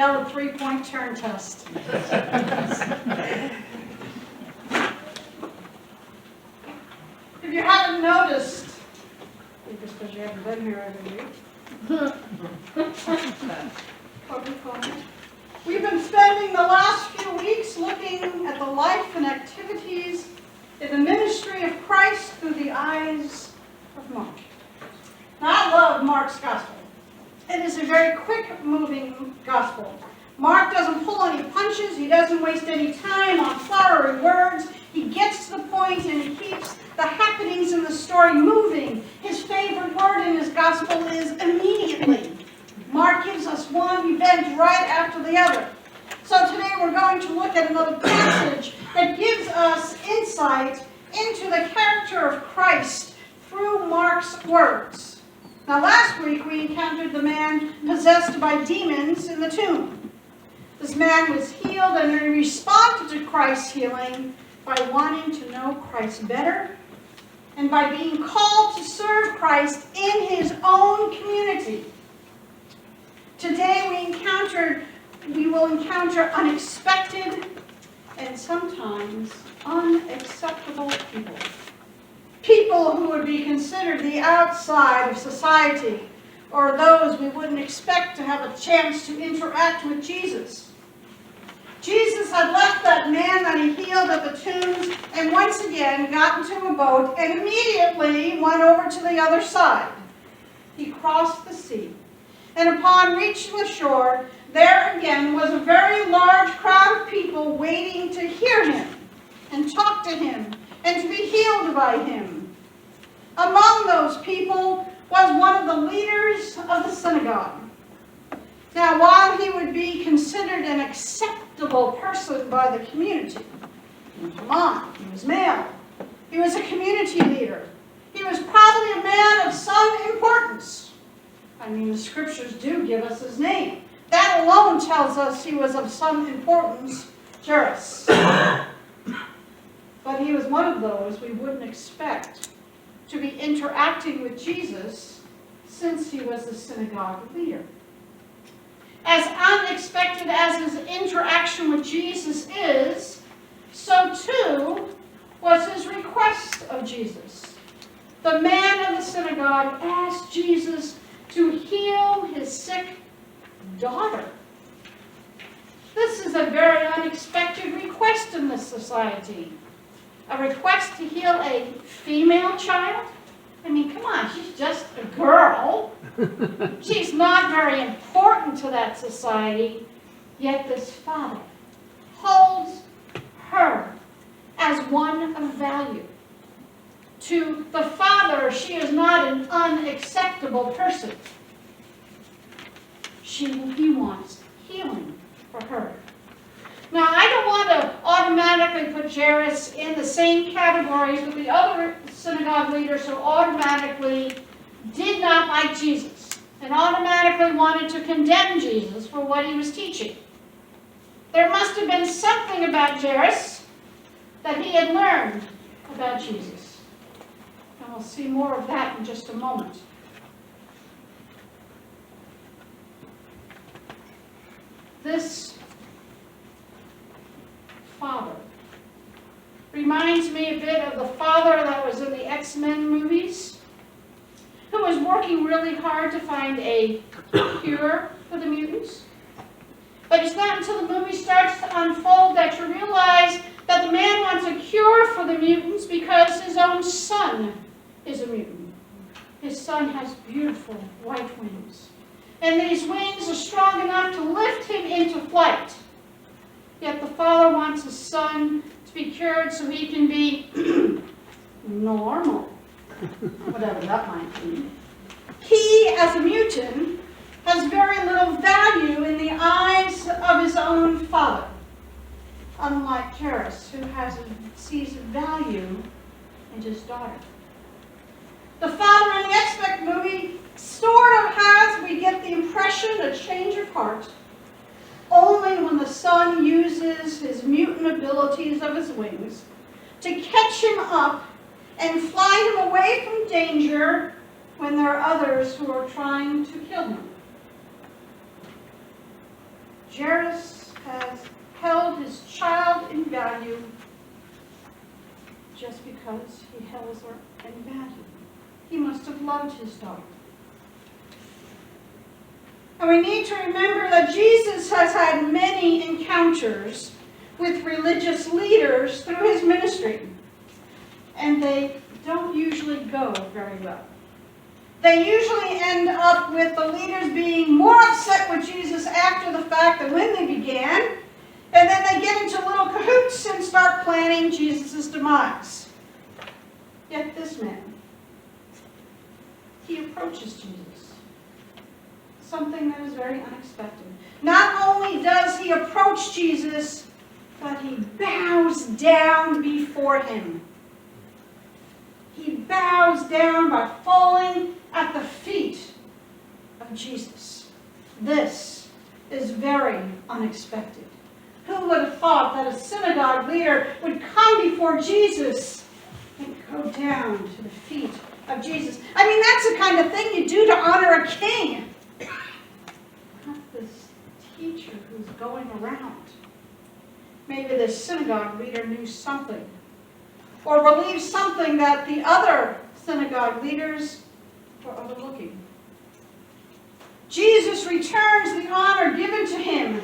failed a 3-point turn test. If you haven't noticed, just because you haven't been here every week, we've been spending the last few weeks looking at the life and activities in the ministry of Christ through the eyes of Mark. Now, I love Mark's gospel. It is a very quick-moving gospel. Mark doesn't pull any punches. He doesn't waste any time on flowery words. He gets to the point and he keeps the happenings in the story moving. His favorite word in his gospel is immediately. Mark gives us one event right after the other. So today we're going to look at another passage that gives us insight into the character of Christ through Mark's words. Now last week we encountered the man possessed by demons in the tomb. This man was healed and he responded to Christ's healing by wanting to know Christ better and by being called to serve Christ in his own community. Today we will encounter unexpected and sometimes unacceptable people. People who would be considered the outside of society, or those we wouldn't expect to have a chance to interact with Jesus. Jesus had left that man that he healed at the tombs and once again got into a boat and immediately went over to the other side. He crossed the sea, and upon reaching the shore, there again was a very large crowd of people waiting to hear him and talk to him and to be healed by him. Among those people was one of the leaders of the synagogue. Now, while he would be considered an acceptable person by the community, come on, he was male, he was a community leader, he was probably a man of some importance. I mean, the scriptures do give us his name. That alone tells us he was of some importance, Jairus. But he was one of those we wouldn't expect to be interacting with Jesus since he was the synagogue leader. As unexpected as his interaction with Jesus is, so too was his request of Jesus. The man of the synagogue asked Jesus to heal his sick daughter. This is a very unexpected request in this society. A request to heal a female child? I mean, come on, she's just a girl. She's not very important to that society. Yet this father holds her as one of value. To the father, she is not an unacceptable person. He wants healing for her. Now, I don't want to automatically put Jairus in the same categories with the other synagogue leaders who automatically did not like Jesus and automatically wanted to condemn Jesus for what he was teaching. There must have been something about Jairus that he had learned about Jesus. And we'll see more of that in just a moment. This father reminds me a bit of the father that was in the X-Men movies, who was working really hard to find a cure for the mutants. But it's not until the movie starts to unfold that you realize that the man wants a cure for the mutants because his own son is a mutant. His son has beautiful white wings. And these wings are strong enough to lift him into flight. Yet the father wants his son to be cured so he can be normal, whatever that might be. He, as a mutant, has very little value in the eyes of his own father, unlike Jairus, who sees value in his daughter. The father in the X-Men movie sort of has, we get the impression, a change of heart, only when the son uses his mutant abilities of his wings to catch him up and fly him away from danger when there are others who are trying to kill him. Jairus has held his child in value just because he held her in value. He must have loved his daughter. And we need to remember that Jesus has had many encounters with religious leaders through his ministry. And they don't usually go very well. They usually end up with the leaders being more upset with Jesus after the fact than when they began. And then they get into little cahoots and start planning Jesus' demise. Yet this man, he approaches Jesus. Something that is very unexpected. Not only does he approach Jesus, but he bows down before him. He bows down by falling at the feet of Jesus. This is very unexpected. Who would have thought that a synagogue leader would come before Jesus and go down to the feet of Jesus? I mean, that's the kind of thing you do to honor a king. Not this teacher who's going around. Maybe this synagogue leader knew something, or believed something that the other synagogue leaders were overlooking. Jesus returns the honor given to him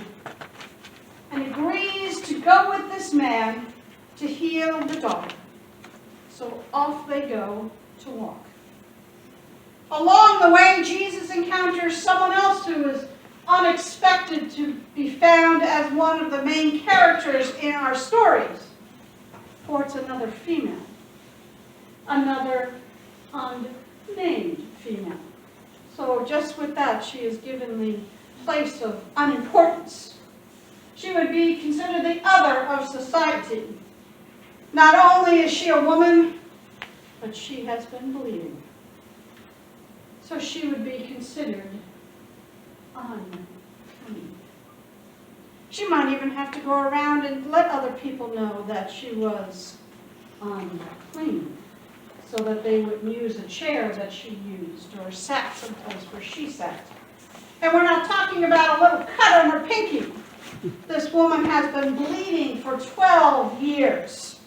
and agrees to go with this man to heal the daughter. So off they go to walk. Along the way, Jesus encounters someone else who is unexpected to be found as one of the main characters in our stories. For it's another female. Another unnamed female. So just with that, she is given the place of unimportance. She would be considered the other of society. Not only is she a woman, but she has been bleeding. So she would be considered unclean. She might even have to go around and let other people know that she was unclean, so that they wouldn't use a chair that she used or sat someplace where she sat. And we're not talking about a little cut on her pinky. This woman has been bleeding for 12 years.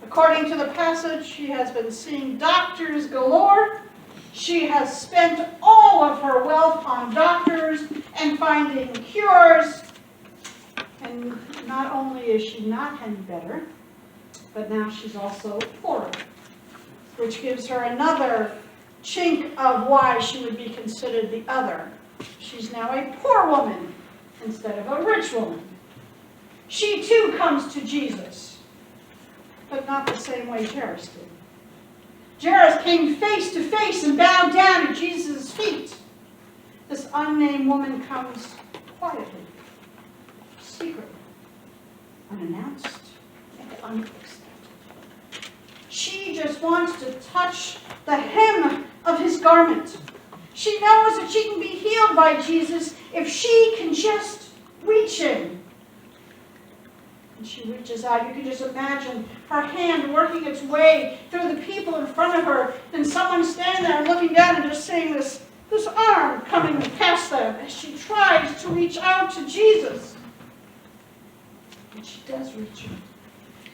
According to the passage, she has been seeing doctors galore. She has spent all of her wealth on doctors and finding cures. And not only is she not any better, but now she's also poorer, which gives her another chink of why she would be considered the other. She's now a poor woman instead of a rich woman. She too comes to Jesus, but not the same way Jairus did. Jairus came face to face and bowed down at Jesus' feet. This unnamed woman comes quietly, secretly, unannounced, and unexpected. She just wants to touch the hem of his garment. She knows that she can be healed by Jesus if she can just reach him. And she reaches out. You can just imagine her hand working its way through the people in front of her, and someone standing there and looking down and just seeing this arm coming past them as she tries to reach out to Jesus. And she does reach out.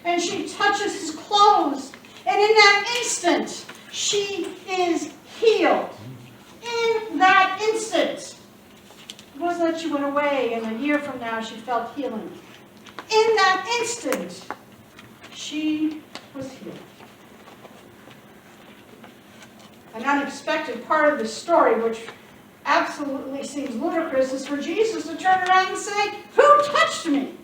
And she touches his clothes. And in that instant, she is healed. In that instant. It wasn't that she went away and a year from now she felt healing. In that instant, she was healed. An unexpected part of the story, which absolutely seems ludicrous, is for Jesus to turn around and say, "Who touched me?"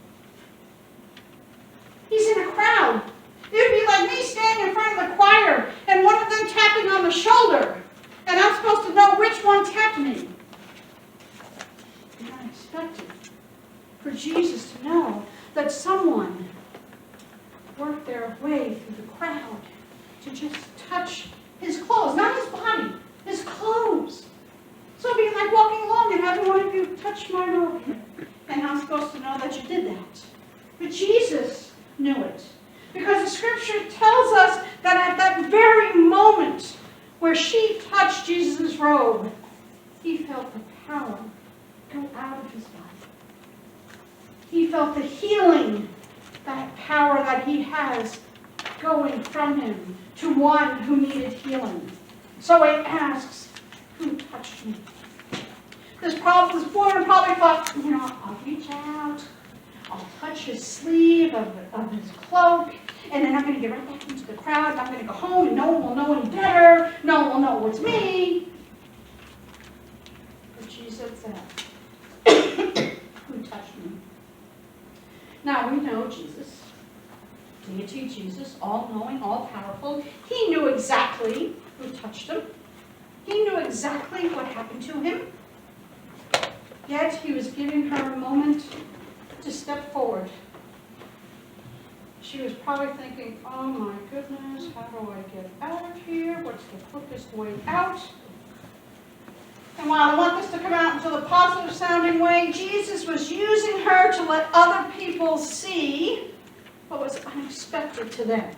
He's in a crowd. It would be like me standing in front of the choir and one of them tapping on the shoulder, and I'm supposed to know which one tapped me. It's unexpected for Jesus to know that someone worked their way through the crowd to just touch his clothes, not his body, his clothes. So it'd be like walking along and having one of you touch my robe. And I'm supposed to know that you did that. But Jesus knew it. Because the scripture tells us that at that very moment where she touched Jesus' robe, he felt the power go out of his body. He felt the healing, that power that he has going from him to one who needed healing. So he asks, who touched me? This woman probably thought, I'll reach out, I'll touch his sleeve of his cloak, and then I'm going to get right back into the crowd, I'm going to go home, and no one will know any better, no one will know it's me. But Jesus said, who touched me? Now we know Jesus, deity Jesus, all-knowing, all-powerful. He knew exactly who touched him. He knew exactly what happened to him. Yet he was giving her a moment to step forward. She was probably thinking, oh my goodness, how do I get out of here? What's the quickest way out? And while I want this to come out into the positive sounding way, Jesus was using her to let other people see what was unexpected to them.